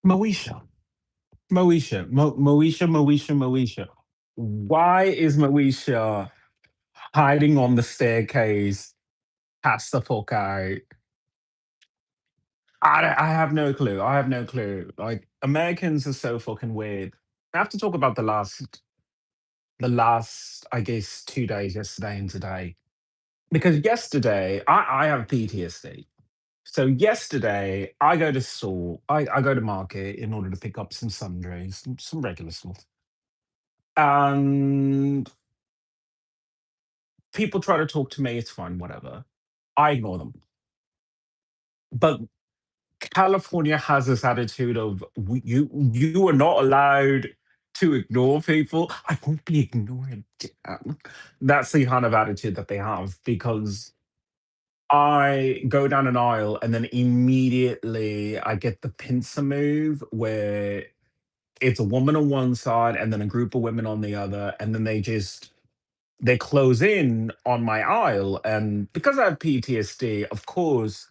Moesha, Moesha. Why is Moesha hiding on the staircase? Pass the fuck out. I have no clue. I have no clue. Like Americans are so fucking weird. I have to talk about the last, I guess, 2 days, yesterday and today. Because yesterday, I have PTSD. So yesterday, I go to store, I go to market in order to pick up some sundries, some regular stuff. And people try to talk to me, it's fine, whatever. I ignore them. But California has this attitude of you are not allowed to ignore people. I won't be ignored. Damn. That's the kind of attitude that they have because I go down an aisle and then immediately I get the pincer move where it's a woman on one side and then a group of women on the other, and then they close in on my aisle. And because I have PTSD, of course,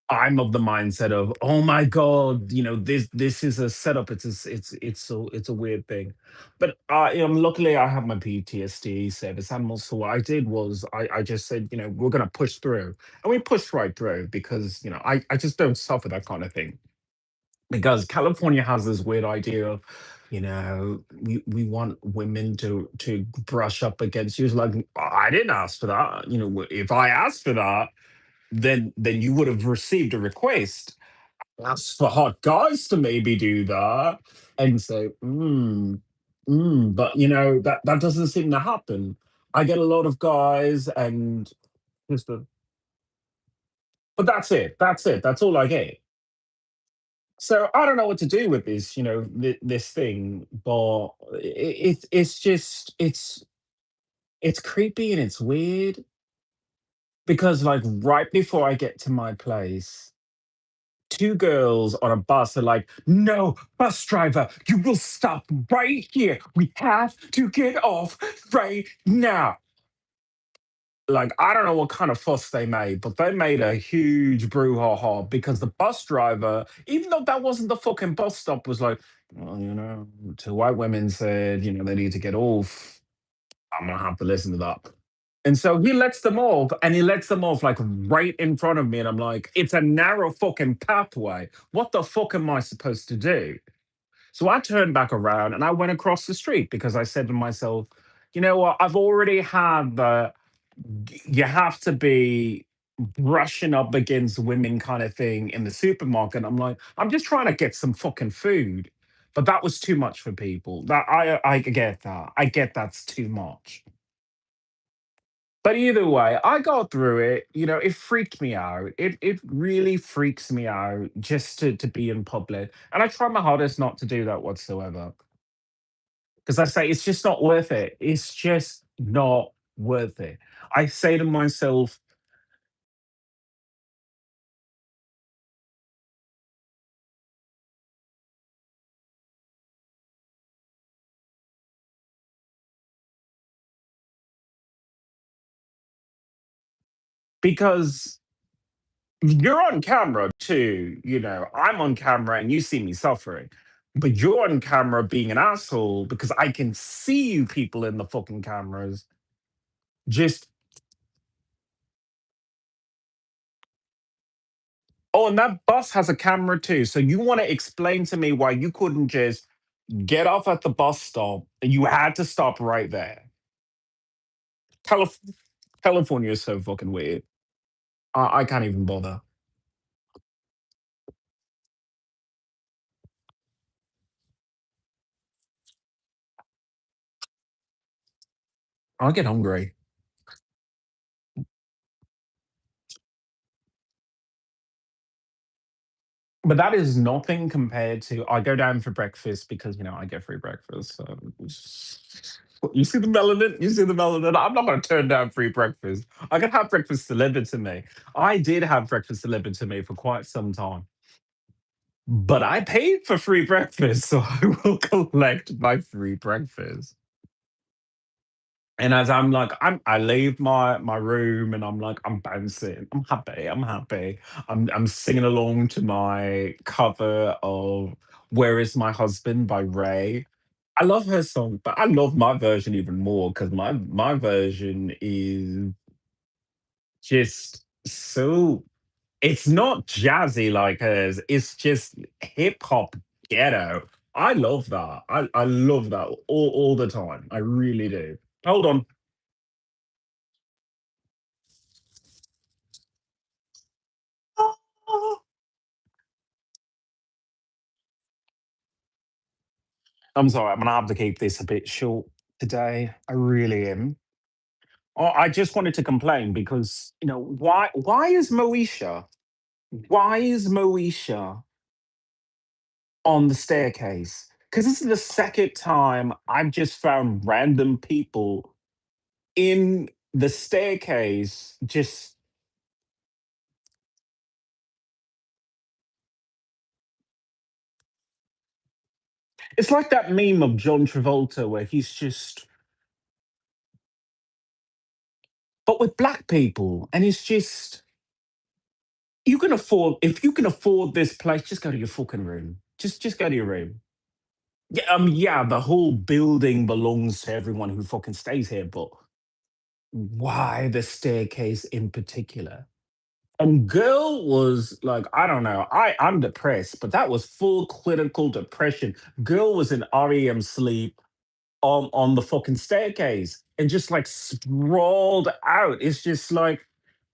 I'm of the mindset of, oh my god, this is a setup. It's a weird thing, but luckily I have my PTSD service animals. So what I did was I just said, we're gonna push through, and we pushed right through because I just don't suffer that kind of thing because California has this weird idea of, we want women to brush up against you. It's like I didn't ask for that. If I asked for that, then you would have received a request. That's for hot guys to maybe do that. And so, but that doesn't seem to happen. I get a lot of guys and just but that's it. That's it. That's all I get. So I don't know what to do with this, this thing, but it's just it's creepy and it's weird because like right before I get to my place, two girls on a bus are like, no, bus driver, you will stop right here. We have to get off right now. Like, I don't know what kind of fuss they made, but they made a huge brouhaha because the bus driver, even though that wasn't the fucking bus stop, was like, well, two white women said, they need to get off. I'm gonna have to listen to that. And so he lets them off, and he lets them off like right in front of me. And I'm like, it's a narrow fucking pathway. What the fuck am I supposed to do? So I turned back around and I went across the street because I said to myself, you know what? I've already had you have to be brushing up against women kind of thing in the supermarket. I'm like, I'm just trying to get some fucking food. But that was too much for people. That I get that. I get that's too much. But either way, I got through it. It freaked me out. It really freaks me out just to be in public. And I try my hardest not to do that whatsoever. Because I say it's just not worth it. It's just not worth it. I say to myself, because you're on camera too, I'm on camera and you see me suffering. But you're on camera being an asshole because I can see you people in the fucking cameras just. Oh, and that bus has a camera too. So you want to explain to me why you couldn't just get off at the bus stop and you had to stop right there? Calif- California is so fucking weird. I can't even bother. I get hungry. But that is nothing compared to I go down for breakfast because I get free breakfast. So you see the melanin? You see the melanin? I'm not gonna turn down free breakfast. I can have breakfast delivered to me. I did have breakfast delivered to me for quite some time. But I paid for free breakfast, so I will collect my free breakfast. And as I leave my room and I'm like, I'm bouncing. I'm happy. I'm happy. I'm singing along to my cover of Where Is My Husband by Ray. I love her song, but I love my version even more because my version is just so it's not jazzy like hers. It's just hip hop ghetto. I love that. I love that all the time. I really do. Hold on. I'm sorry. I'm gonna have to keep this a bit short today. I really am. Oh, I just wanted to complain because why is Moesha on the staircase? Because this is the second time I've just found random people in the staircase. Just it's like that meme of John Travolta where he's just but with black people, and it's just you can afford if you can afford this place, just go to your fucking room. Just go to your room. Yeah, yeah, the whole building belongs to everyone who fucking stays here, but why the staircase in particular? And girl was like, I don't know, I'm depressed, but that was full clinical depression. Girl was in REM sleep on the fucking staircase and just like sprawled out. It's just like,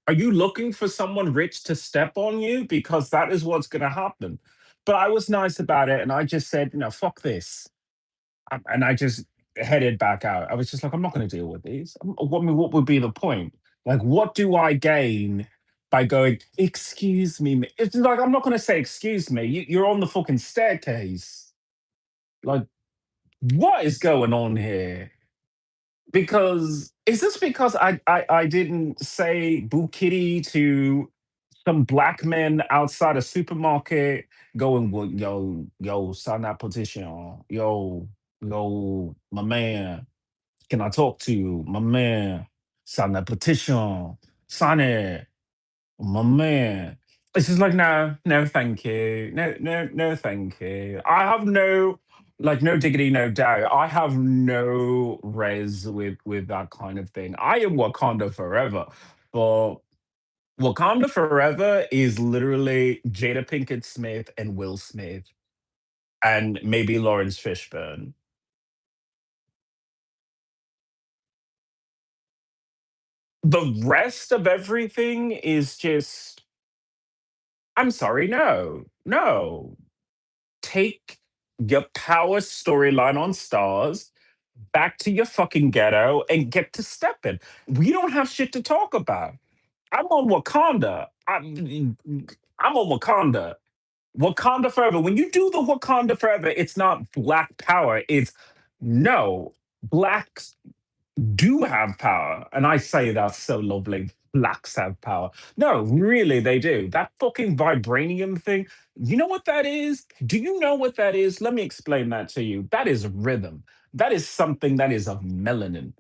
are you looking for someone rich to step on you? Because that is what's gonna happen. But I was nice about it and I just said, fuck this. And I just headed back out. I was just like, I'm not going to deal with these. What would be the point? Like, what do I gain by going, excuse me? It's like, I'm not going to say, excuse me. You're on the fucking staircase. Like, what is going on here? Because is this because I didn't say boo kitty to some black men outside a supermarket going, well, yo, sign that petition. Yo, my man, can I talk to you? My man, sign that petition. Sign it. My man. It's just like, no, no, thank you. No, thank you. I have no diggity, no doubt. I have no res with that kind of thing. I am Wakanda forever. But Wakanda Forever is literally Jada Pinkett Smith and Will Smith and maybe Lawrence Fishburne. The rest of everything is just, I'm sorry, no, no. Take your power storyline on Stars back to your fucking ghetto and get to stepping. We don't have shit to talk about. I'm on Wakanda. I'm on Wakanda. Wakanda Forever. When you do the Wakanda Forever, it's not Black Power. It's no, blacks do have power. And I say that so lovely. Blacks have power. No, really, they do. That fucking vibranium thing, you know what that is? Do you know what that is? Let me explain that to you. That is rhythm. That is something that is of melanin.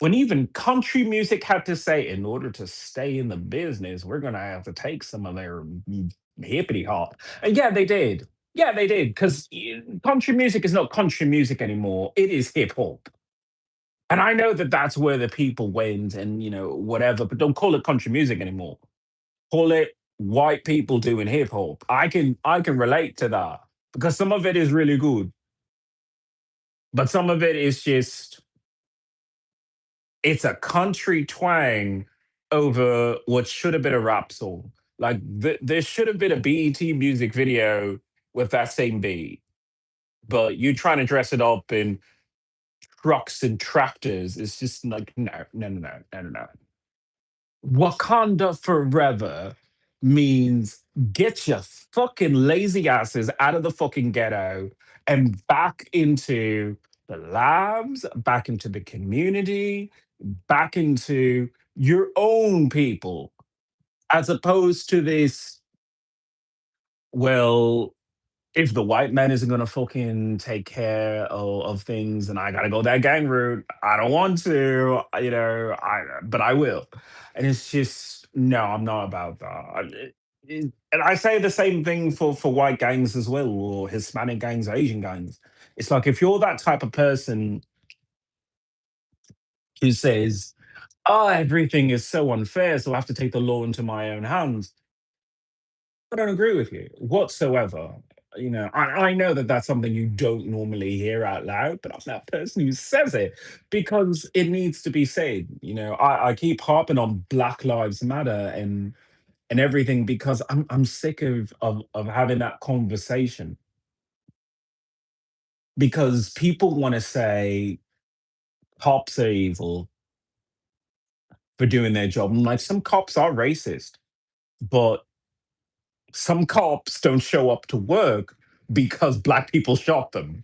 When even country music had to say, in order to stay in the business, we're going to have to take some of their hippity hop. And yeah, they did. Yeah, they did. Because country music is not country music anymore. It is hip hop. And I know that that's where the people went and, whatever, but don't call it country music anymore. Call it white people doing hip hop. I can relate to that because some of it is really good, but some of it is just it's a country twang over what should have been a rap song. Like there should have been a BET music video with that same beat, but you trying to dress it up in trucks and tractors. It's just like no, no, no, no, no, no, no. Wakanda forever means get your fucking lazy asses out of the fucking ghetto and back into the labs, back into the community, back into your own people, as opposed to this, well, if the white man isn't gonna fucking take care of things and I gotta go that gang route, I don't want to, but I will. And it's just no, I'm not about that. And I say the same thing for white gangs as well, or Hispanic gangs, or Asian gangs. It's like if you're that type of person who says, "Oh, everything is so unfair, so I have to take the law into my own hands," I don't agree with you whatsoever. I know that that's something you don't normally hear out loud, but I'm that person who says it because it needs to be said. I keep harping on Black Lives Matter and everything because I'm sick of having that conversation because people want to say cops are evil for doing their job. And like some cops are racist, but some cops don't show up to work because black people shot them.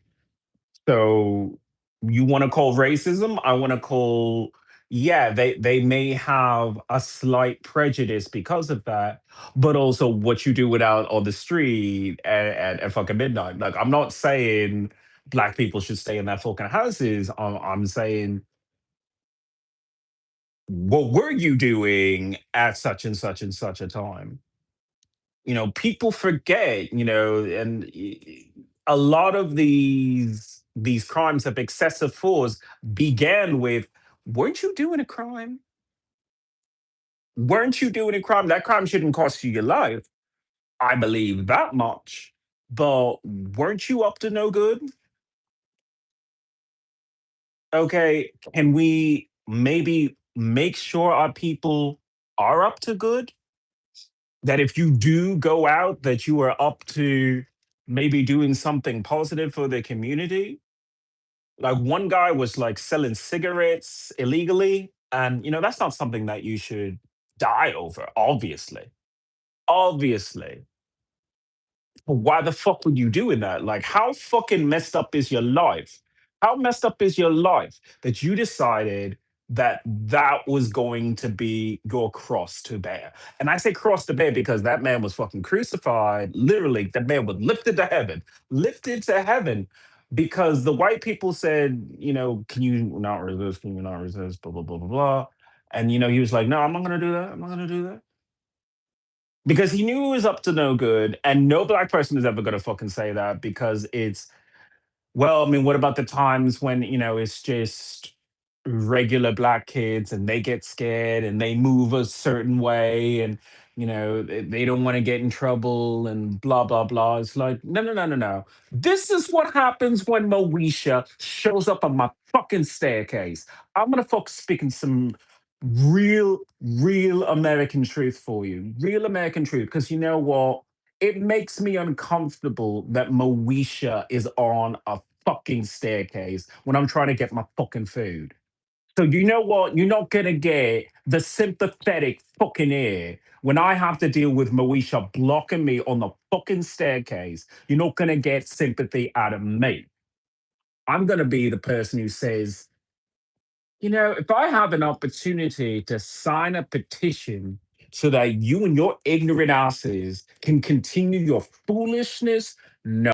So you want to call racism? I want to call, yeah, they may have a slight prejudice because of that, but also what you do without on the street at fucking midnight. Like I'm not saying black people should stay in their fucking houses. I'm saying what were you doing at such and such and such a time? People forget, and a lot of these crimes of excessive force began with, weren't you doing a crime? Weren't you doing a crime? That crime shouldn't cost you your life. I believe that much. But weren't you up to no good? Okay, can we maybe make sure our people are up to good? That if you do go out, that you are up to maybe doing something positive for the community. Like one guy was like selling cigarettes illegally, and that's not something that you should die over, obviously. Obviously. But why the fuck would you doing that? Like, how fucking messed up is your life? How messed up is your life that you decided that that was going to be your cross to bear? And I say cross to bear because that man was fucking crucified. Literally, that man was lifted to heaven, because the white people said, can you not resist? Can you not resist? Blah, blah, blah, blah, blah. And, he was like, no, I'm not going to do that. I'm not going to do that because he knew he was up to no good, and no black person is ever going to fucking say that because it's, well, I mean, what about the times when it's just regular black kids and they get scared and they move a certain way, and they don't want to get in trouble and blah blah blah. It's like, no, no, no, no, no. This is what happens when Moesha shows up on my fucking staircase. I'm gonna fuck speaking some real American truth for you. Real American truth. Because you know what? It makes me uncomfortable that Moesha is on a fucking staircase when I'm trying to get my fucking food. So you know what? You're not gonna get the sympathetic fucking ear when I have to deal with Moesha blocking me on the fucking staircase. You're not gonna get sympathy out of me. I'm gonna be the person who says, if I have an opportunity to sign a petition so that you and your ignorant asses can continue your foolishness, no.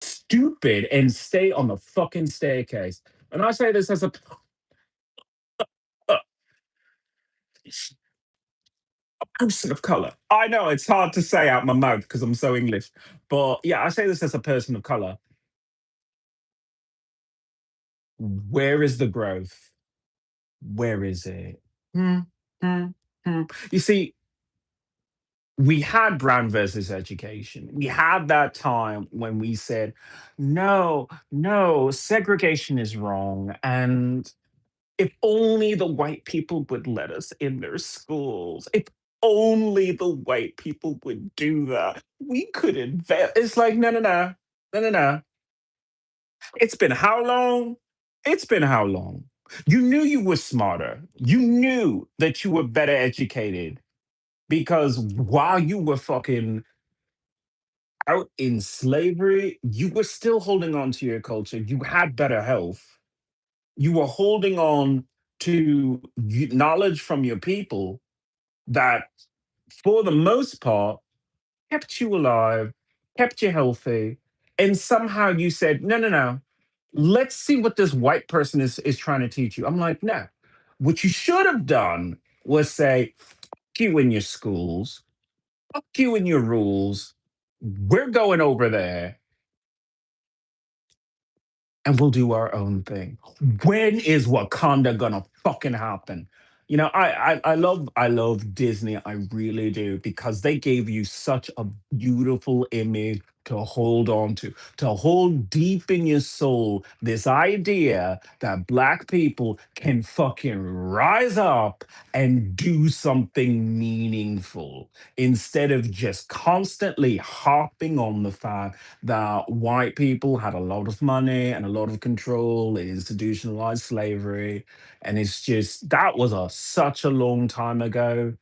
Stupid and stay on the fucking staircase. And I say this as a person of color. I know it's hard to say out my mouth because I'm so English, but yeah, I say this as a person of color. Where is the growth? Where is it? Hmm, hmm, hmm. You see, we had Brown versus education. We had that time when we said, no, no, segregation is wrong. And if only the white people would let us in their schools. If only the white people would do that. We could invest. It's like, no, no, no, no, no, no. It's been how long? It's been how long? You knew you were smarter. You knew that you were better educated because while you were fucking out in slavery, you were still holding on to your culture. You had better health. You were holding on to knowledge from your people that, for the most part, kept you alive, kept you healthy, And somehow you said, no, no, no. Let's see what this white person is trying to teach you. I'm like, no. What you should have done was say, fuck you in your schools, fuck you in your rules. We're going over there and we'll do our own thing. When is Wakanda gonna fucking happen? You know, I love Disney. I really do because they gave you such a beautiful image to hold on to hold deep in your soul this idea that black people can fucking rise up and do something meaningful instead of just constantly harping on the fact that white people had a lot of money and a lot of control and institutionalized slavery. And it's just that was such a long time ago.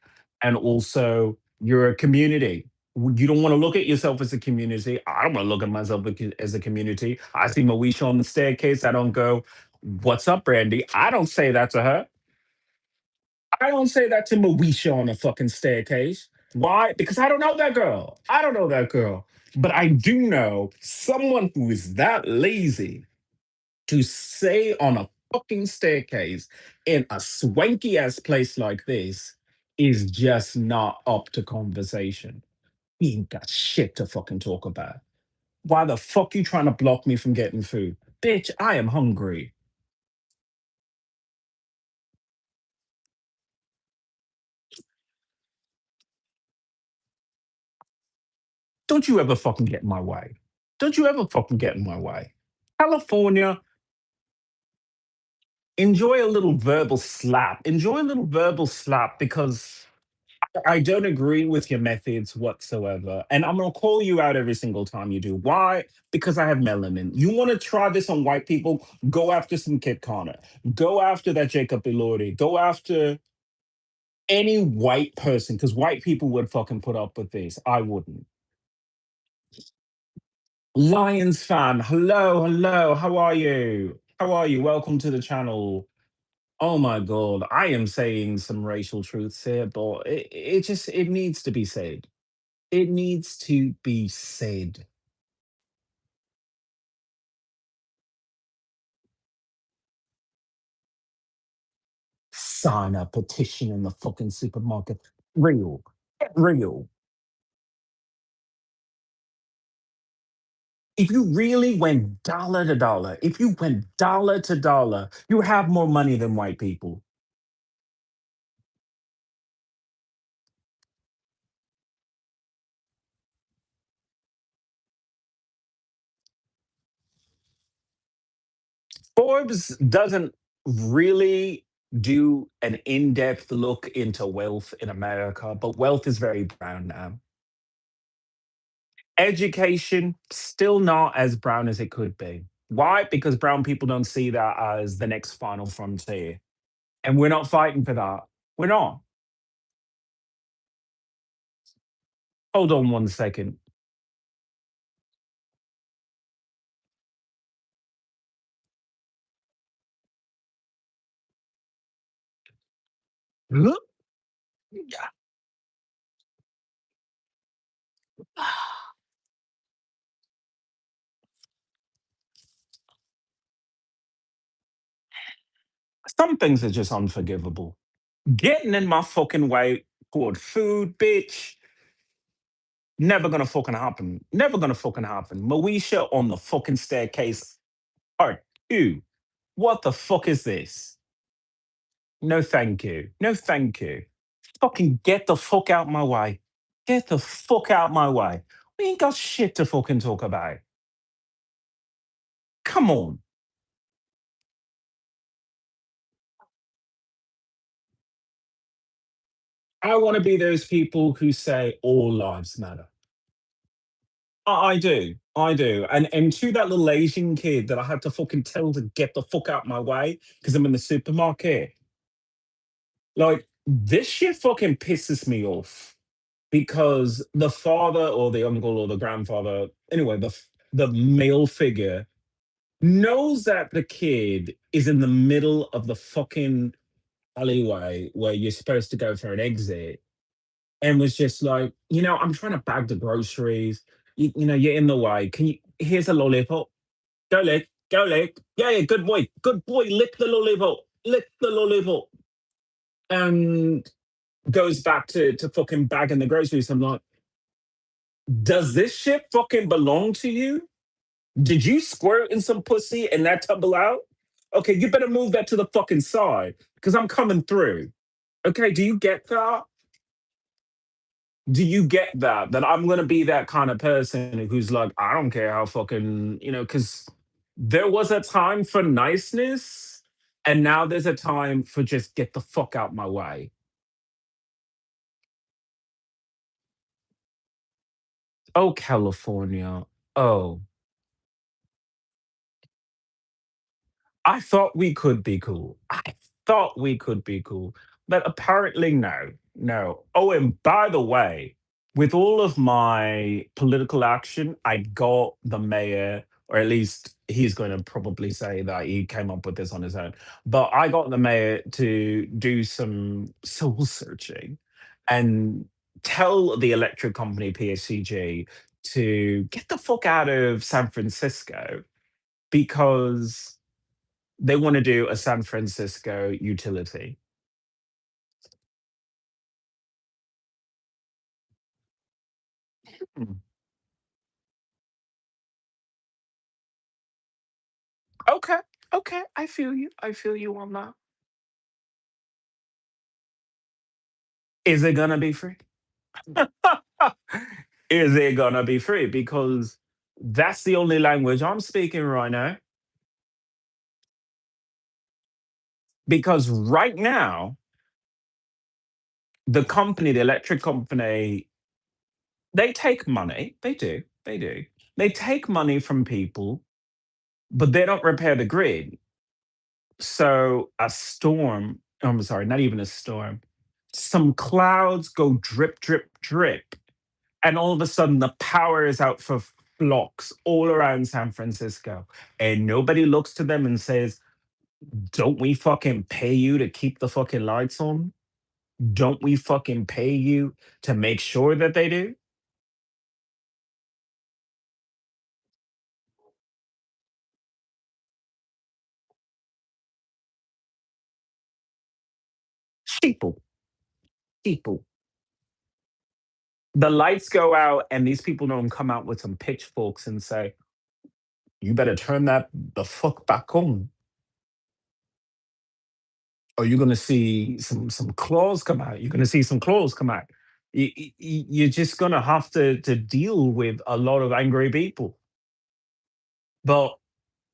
And also, you're a community. You don't want to look at yourself as a community. I don't want to look at myself as a community. I see Moesha on the staircase. I don't go, "What's up, Brandy?" I don't say that to her. I don't say that to Moesha on a fucking staircase. Why? Because I don't know that girl. I don't know that girl. But I do know someone who is that lazy to say on a fucking staircase in a swanky ass place like this is just not up to conversation. He ain't got shit to fucking talk about. Why the fuck you trying to block me from getting food? Bitch, I am hungry. Don't you ever fucking get in my way. Don't you ever fucking get in my way. California, enjoy a little verbal slap. Enjoy a little verbal slap because I don't agree with your methods whatsoever. And I'm going to call you out every single time you do. Why? Because I have melanin. You want to try this on white people? Go after some Kit Connor. Go after that Jacob Elordi. Go after any white person because white people would fucking put up with this. I wouldn't. Lions fan, hello, hello. How are you? How are you? Welcome to the channel. Oh my god, I am saying some racial truths here, but it needs to be said. It needs to be said. Sign a petition in the fucking supermarket. Real. Get real. If you really went dollar to dollar, if you went dollar to dollar, you have more money than white people. Forbes doesn't really do an in-depth look into wealth in America, but wealth is very brown now. Education, still not as brown as it could be. Why? Because brown people don't see that as the next final frontier. And we're not fighting for that. We're not. Hold on one second. Look, some things are just unforgivable. Getting in my fucking way toward food, bitch. Never gonna fucking happen. Never gonna fucking happen. Moesha on the fucking staircase. Part two. What the fuck is this? No, thank you. No, thank you. Fucking get the fuck out my way. Get the fuck out my way. We ain't got shit to fucking talk about. Come on. I want to be those people who say all lives matter. I do. I do. And to that little Asian kid that I had to fucking tell to get the fuck out my way because I'm in the supermarket. Like, this shit fucking pisses me off because the father or the uncle or the grandfather, anyway, the male figure knows that the kid is in the middle of the fucking alleyway where you're supposed to go for an exit and was just like, I'm trying to bag the groceries. You're in the way. Can you? Here's a lollipop. Go lick, go lick. Yeah, yeah, good boy. Lick the lollipop, lick the lollipop. And goes back to fucking bagging the groceries. I'm like, does this shit fucking belong to you? Did you squirt in some pussy and that tumble out? Okay, you better move that to the fucking side because I'm coming through. Okay, do you get that? Do you get that? That I'm gonna be that kind of person who's like, I don't care how fucking, because there was a time for niceness, and now there's a time for just get the fuck out my way. Oh, California. Oh, I thought we could be cool. I thought we could be cool. But apparently, no. No. Oh, and by the way, with all of my political action, I got the mayor, or at least he's going to probably say that he came up with this on his own. But I got the mayor to do some soul searching and tell the electric company PSCG to get the fuck out of San Francisco because they want to do a San Francisco utility. Hmm. Okay, okay, I feel you. I feel you on that. Is it gonna be free? Is it gonna be free? Because that's the only language I'm speaking right now. Because right now, the company, the electric company, they take money. They do. They do. They take money from people, but they don't repair the grid. So a storm, I'm sorry, not even a storm, some clouds go drip, drip, drip. And all of a sudden, the power is out for blocks all around San Francisco. And nobody looks to them and says, don't we fucking pay you to keep the fucking lights on? Don't we fucking pay you to make sure that they do? People, people. The lights go out, and these people don't come out with some pitchforks and say, you better turn that the fuck back on. Or you're gonna see some claws come out. You're gonna see some claws come out. You're just gonna have to deal with a lot of angry people. But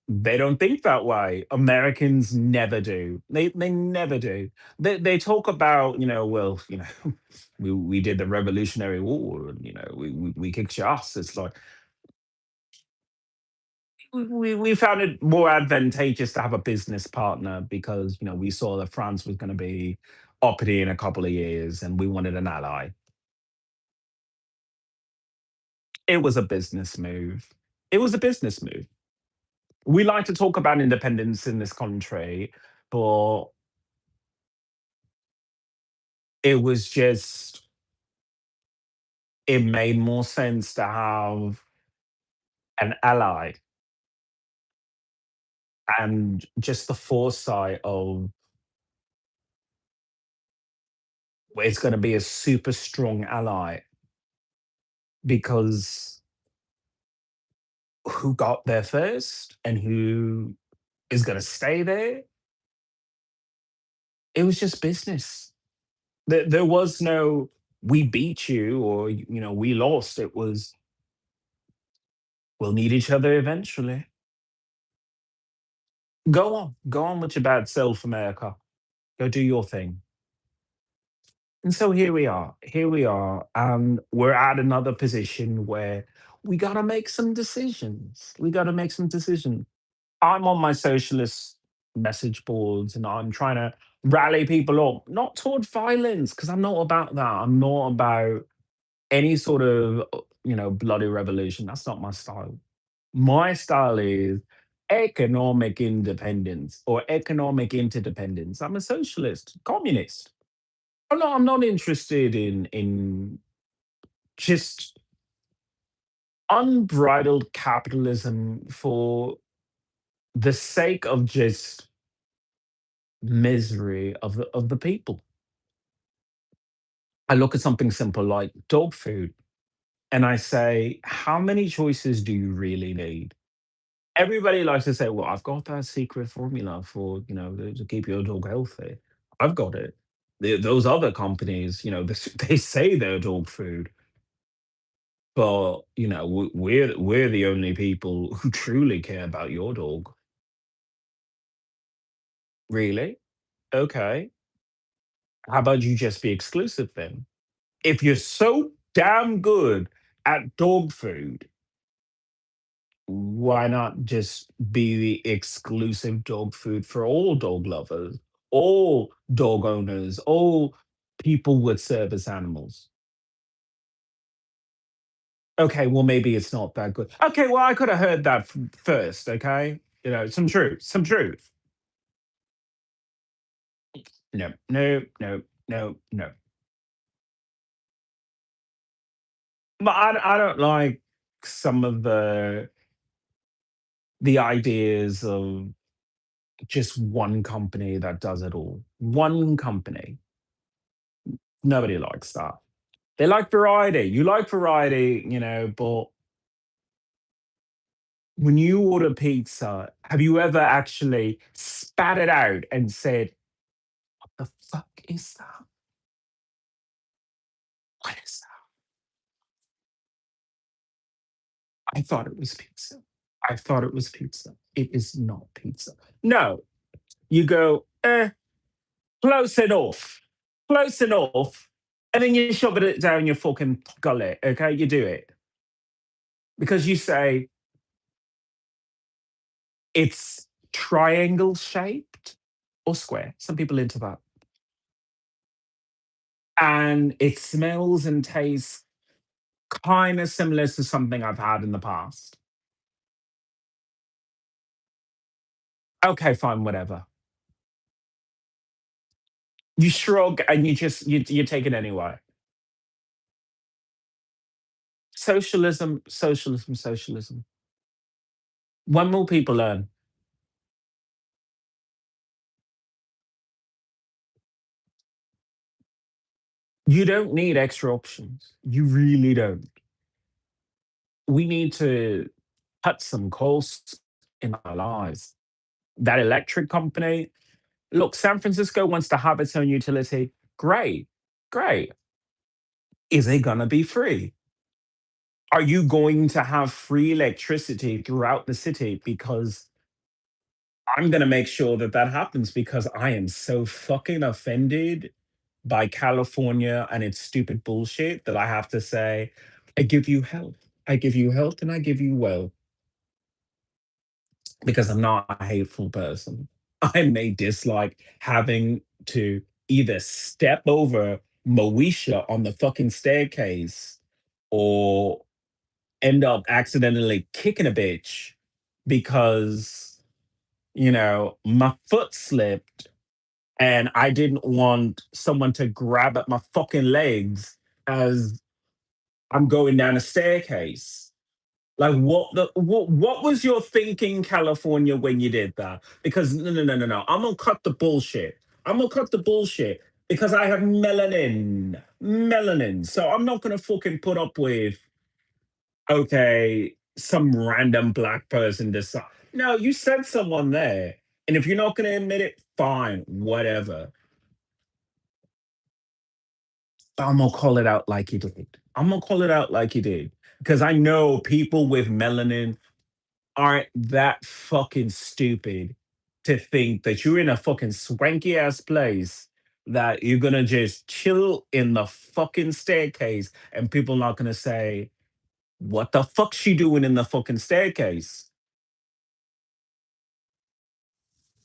they don't think that way. Americans never do. They never do. They talk about, well, we did the Revolutionary War, and we kicked your ass. It's like we found it more advantageous to have a business partner because we saw that France was going to be uppity in a couple of years, and we wanted an ally. It was a business move. It was a business move. We like to talk about independence in this country, but it was just it made more sense to have an ally and just the foresight of it's going to be a super strong ally because who got there first and who is going to stay there, it was just business. There was no we beat you or we lost. It was we'll need each other eventually. Go on with your bad self, America. Go do your thing. And so here we are, and we're at another position where we gotta make some decisions. We gotta make some decisions. I'm on my socialist message boards and I'm trying to rally people up, not toward violence, because I'm not about that. I'm not about any sort of, bloody revolution. That's not my style. My style is economic independence or economic interdependence. I'm a socialist, communist. I'm not interested in just unbridled capitalism for the sake of just misery of the people. I look at something simple like dog food and I say, how many choices do you really need? Everybody likes to say, well, I've got that secret formula for, to keep your dog healthy. I've got it. Those other companies, they say they're dog food, but we're the only people who truly care about your dog. Really? Okay. How about you just be exclusive then? If you're so damn good at dog food, why not just be the exclusive dog food for all dog lovers, all dog owners, all people with service animals? Okay, well, maybe it's not that good. Okay, well, I could have heard that first, okay? Some truth, some truth. No, no, no, no, no. But I don't like some of the ideas of just one company that does it all. One company. Nobody likes that. They like variety. You like variety, but when you order pizza, have you ever actually spat it out and said, "What the fuck is that? What is that? I thought it was pizza. I thought it was pizza. It is not pizza." No, you go, close enough. Close enough. And then you shove it down your fucking gullet, okay? You do it. Because you say it's triangle shaped or square. Some people into that. And it smells and tastes kind of similar to something I've had in the past. Okay, fine, whatever. You shrug and you take it anyway. Socialism, socialism, socialism. When will people learn? You don't need extra options. You really don't. We need to cut some costs in our lives. That electric company, look, San Francisco wants to have its own utility. Great, great. Is it going to be free? Are you going to have free electricity throughout the city? Because I'm going to make sure that that happens because I am so fucking offended by California and its stupid bullshit that I have to say, I give you health. I give you health and I give you wealth because I'm not a hateful person. I may dislike having to either step over Moesha on the fucking staircase or end up accidentally kicking a bitch because, my foot slipped and I didn't want someone to grab at my fucking legs as I'm going down a staircase. Like what was your thinking, California, when you did that? Because no no no no no. I'm gonna cut the bullshit. I'm gonna cut the bullshit because I have melanin. Melanin. So I'm not gonna fucking put up with okay, some random black person decide. No, you said someone there. And if you're not gonna admit it, fine, whatever. But I'm gonna call it out like you did. I'm gonna call it out like you did. Because I know people with melanin aren't that fucking stupid to think that you're in a fucking swanky ass place that you're gonna just chill in the fucking staircase and people not gonna say, what the fuck's she doing in the fucking staircase?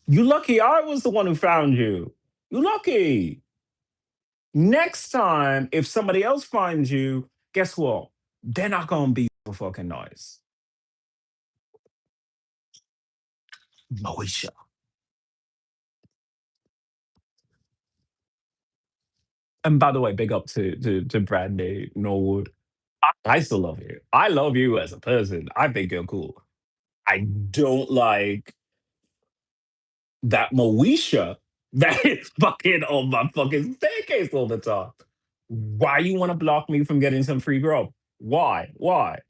You lucky I was the one who found you. You lucky. Next time, if somebody else finds you, guess what? They're not gonna be so fucking nice. Moesha. And by the way, big up to Brandy Norwood. I still love you. I love you as a person. I think you're cool. I don't like that Moesha that is fucking on my fucking staircase all the time. Why you want to block me from getting some free grub? Why? Why?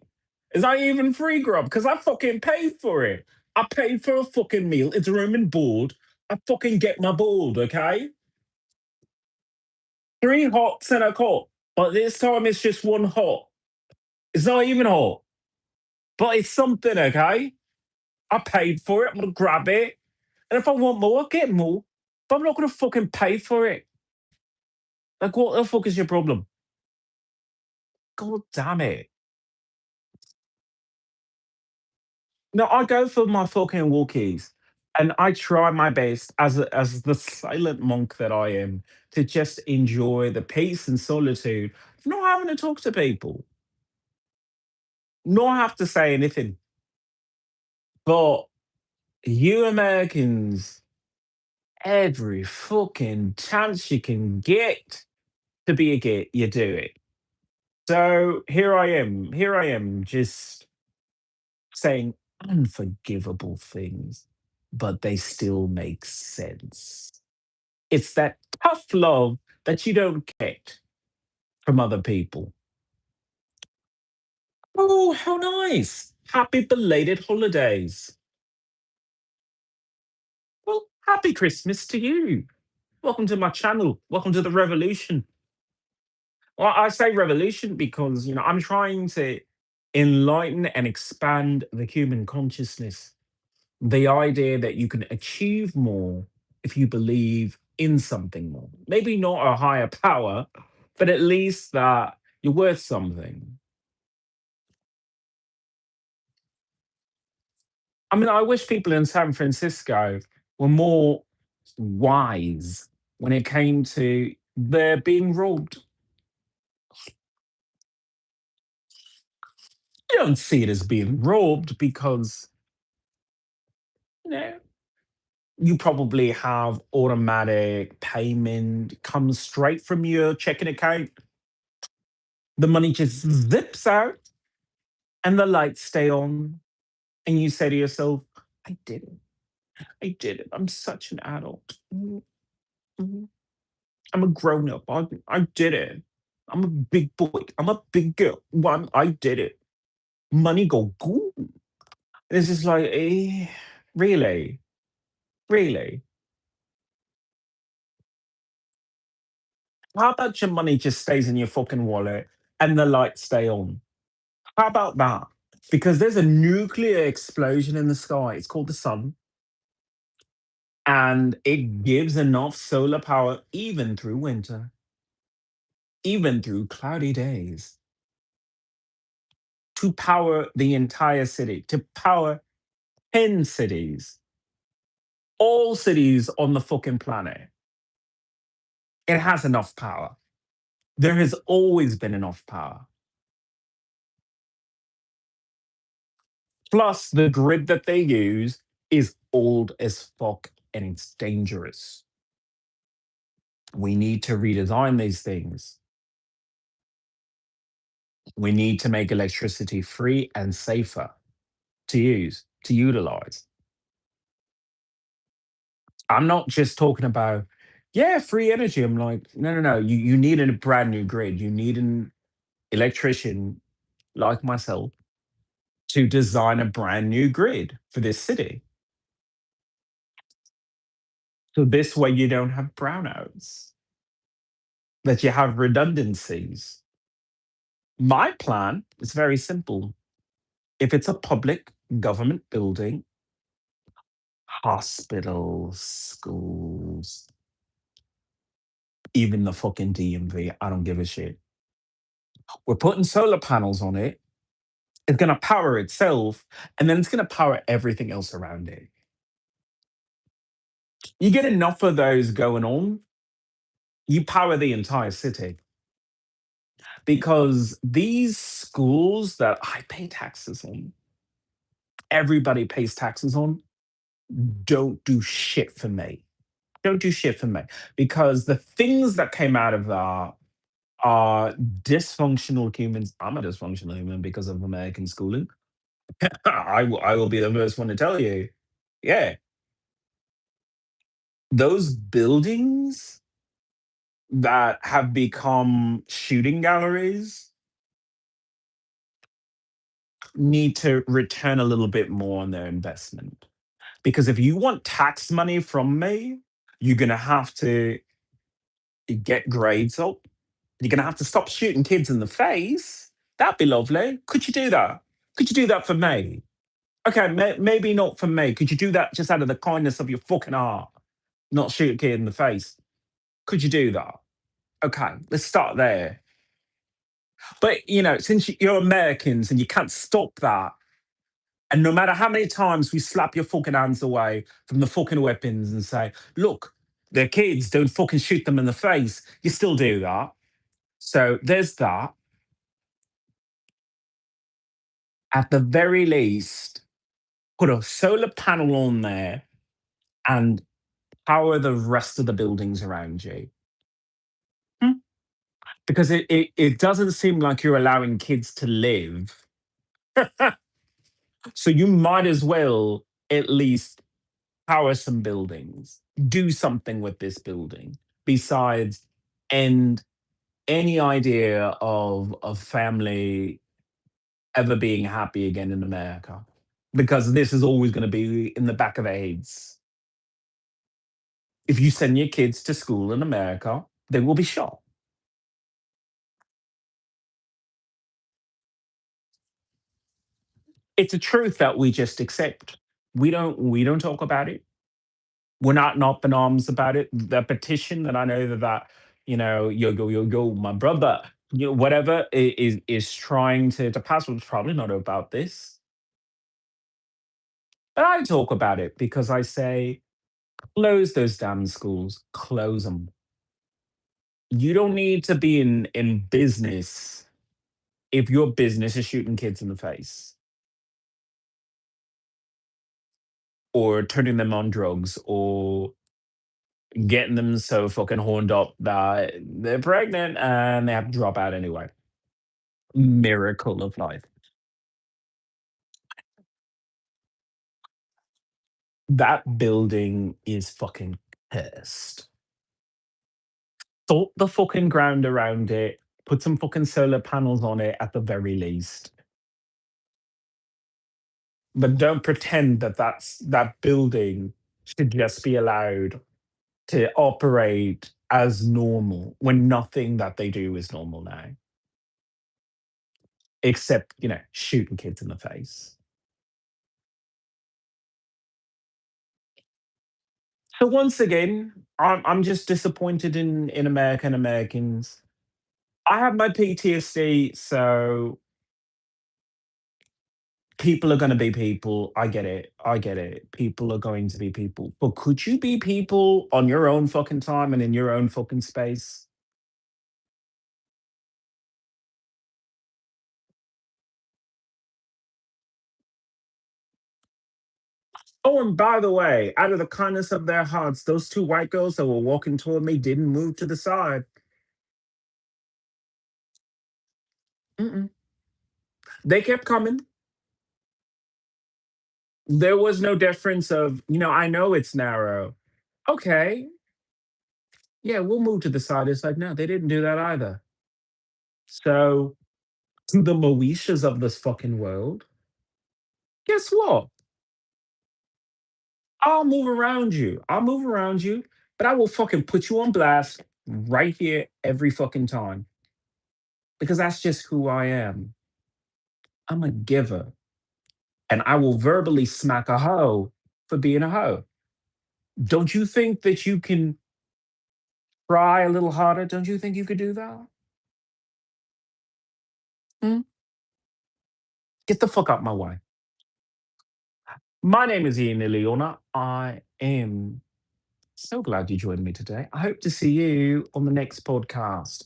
It's not even free grub because I fucking paid for it. I paid for a fucking meal. It's room and board. I fucking get my board, okay? Three hots and a cup. But this time it's just one hot. It's not even hot. But it's something, okay? I paid for it. I'm gonna grab it. And if I want more, I'll get more. But I'm not gonna fucking pay for it. Like, what the fuck is your problem? God damn it. No, I go for my fucking walkies. And I try my best as the silent monk that I am to just enjoy the peace and solitude of not having to talk to people, not have to say anything. But you Americans, every fucking chance you can get to be a git, you do it. So here I am, just saying unforgivable things, but they still make sense. It's that tough love that you don't get from other people. Oh, how nice. Happy belated holidays. Well, happy Christmas to you. Welcome to my channel. Welcome to the revolution. Well, I say revolution because, I'm trying to enlighten and expand the human consciousness. The idea that you can achieve more if you believe in something more. Maybe not a higher power, but at least that you're worth something. I mean, I wish people in San Francisco were more wise when it came to they're being robbed. You don't see it as being robbed because, you know, you probably have automatic payment comes straight from your checking account. The money just zips out and the lights stay on. And you say to yourself, I did it. I did it. I'm such an adult. Mhm, mhm. I'm a grown up. I did it. I'm a big boy. I'm a big girl. One, I did it. Money go goo. It's just like, really? Really? How about your money just stays in your fucking wallet and the lights stay on? How about that? Because there's a nuclear explosion in the sky. It's called the sun. And it gives enough solar power even through winter, even through cloudy days, to power the entire city, to power 10 cities, all cities on the fucking planet. It has enough power. There has always been enough power. Plus, the grid that they use is old as fuck and it's dangerous. We need to redesign these things. We need to make electricity free and safer to use, to utilize. I'm not just talking about, yeah, free energy. I'm like, no, no, no. You need a brand new grid. You need an electrician like myself to design a brand new grid for this city. So this way you don't have brownouts, that you have redundancies. My plan is very simple. If it's a public government building, hospitals, schools, even the fucking DMV, I don't give a shit. We're putting solar panels on it. It's going to power itself, and then it's going to power everything else around it. You get enough of those going on, you power the entire city. Because these schools that I pay taxes on, everybody pays taxes on, don't do shit for me. Don't do shit for me. Because the things that came out of that are dysfunctional humans. I'm a dysfunctional human because of American schooling. I will be the first one to tell you. Yeah, those buildings that have become shooting galleries need to return a little bit more on their investment. Because if you want tax money from me, you're going to have to get grades up. You're going to have to stop shooting kids in the face. That'd be lovely. Could you do that? Could you do that for me? Okay, maybe not for me. Could you do that just out of the kindness of your fucking heart? Not shoot a kid in the face. Could you do that? Okay, let's start there. But since you're Americans and you can't stop that, and no matter how many times we slap your fucking hands away from the fucking weapons and say, look, they're kids, don't fucking shoot them in the face, you still do that. So there's that. At the very least, put a solar panel on there and power the rest of the buildings around you. Hmm? Because it doesn't seem like you're allowing kids to live. So you might as well at least power some buildings, do something with this building besides end any idea of a family ever being happy again in America. Because this is always going to be in the back of their heads. If you send your kids to school in America, they will be shot. It's a truth that we just accept. We don't talk about it. We're not up in arms about it. The petition that I know yo, my brother, whatever is trying to pass was probably not about this. But I talk about it because I say, close those damn schools, close them. You don't need to be in business if your business is shooting kids in the face or turning them on drugs or getting them so fucking horned up that they're pregnant and they have to drop out anyway. Miracle of life. That building is fucking cursed. Salt the fucking ground around it, put some fucking solar panels on it at the very least. But don't pretend that that building should just be allowed to operate as normal when nothing that they do is normal now, except, shooting kids in the face. So once again, I'm just disappointed in American Americans. I have my PTSD, so people are going to be people. I get it. I get it. People are going to be people. But could you be people on your own fucking time and in your own fucking space? Oh, and by the way, out of the kindness of their hearts, those two white girls that were walking toward me didn't move to the side. Mm-mm. They kept coming. There was no difference of, I know it's narrow. Okay, yeah, we'll move to the side. It's like, no, they didn't do that either. So, to the Moeshas of this fucking world, guess what? I'll move around you. I'll move around you, but I will fucking put you on blast right here every fucking time because that's just who I am. I'm a giver, and I will verbally smack a hoe for being a hoe. Don't you think that you can try a little harder? Don't you think you could do that? Hmm? Get the fuck out my way. My name is Ian Iliona. I am so glad you joined me today. I hope to see you on the next podcast.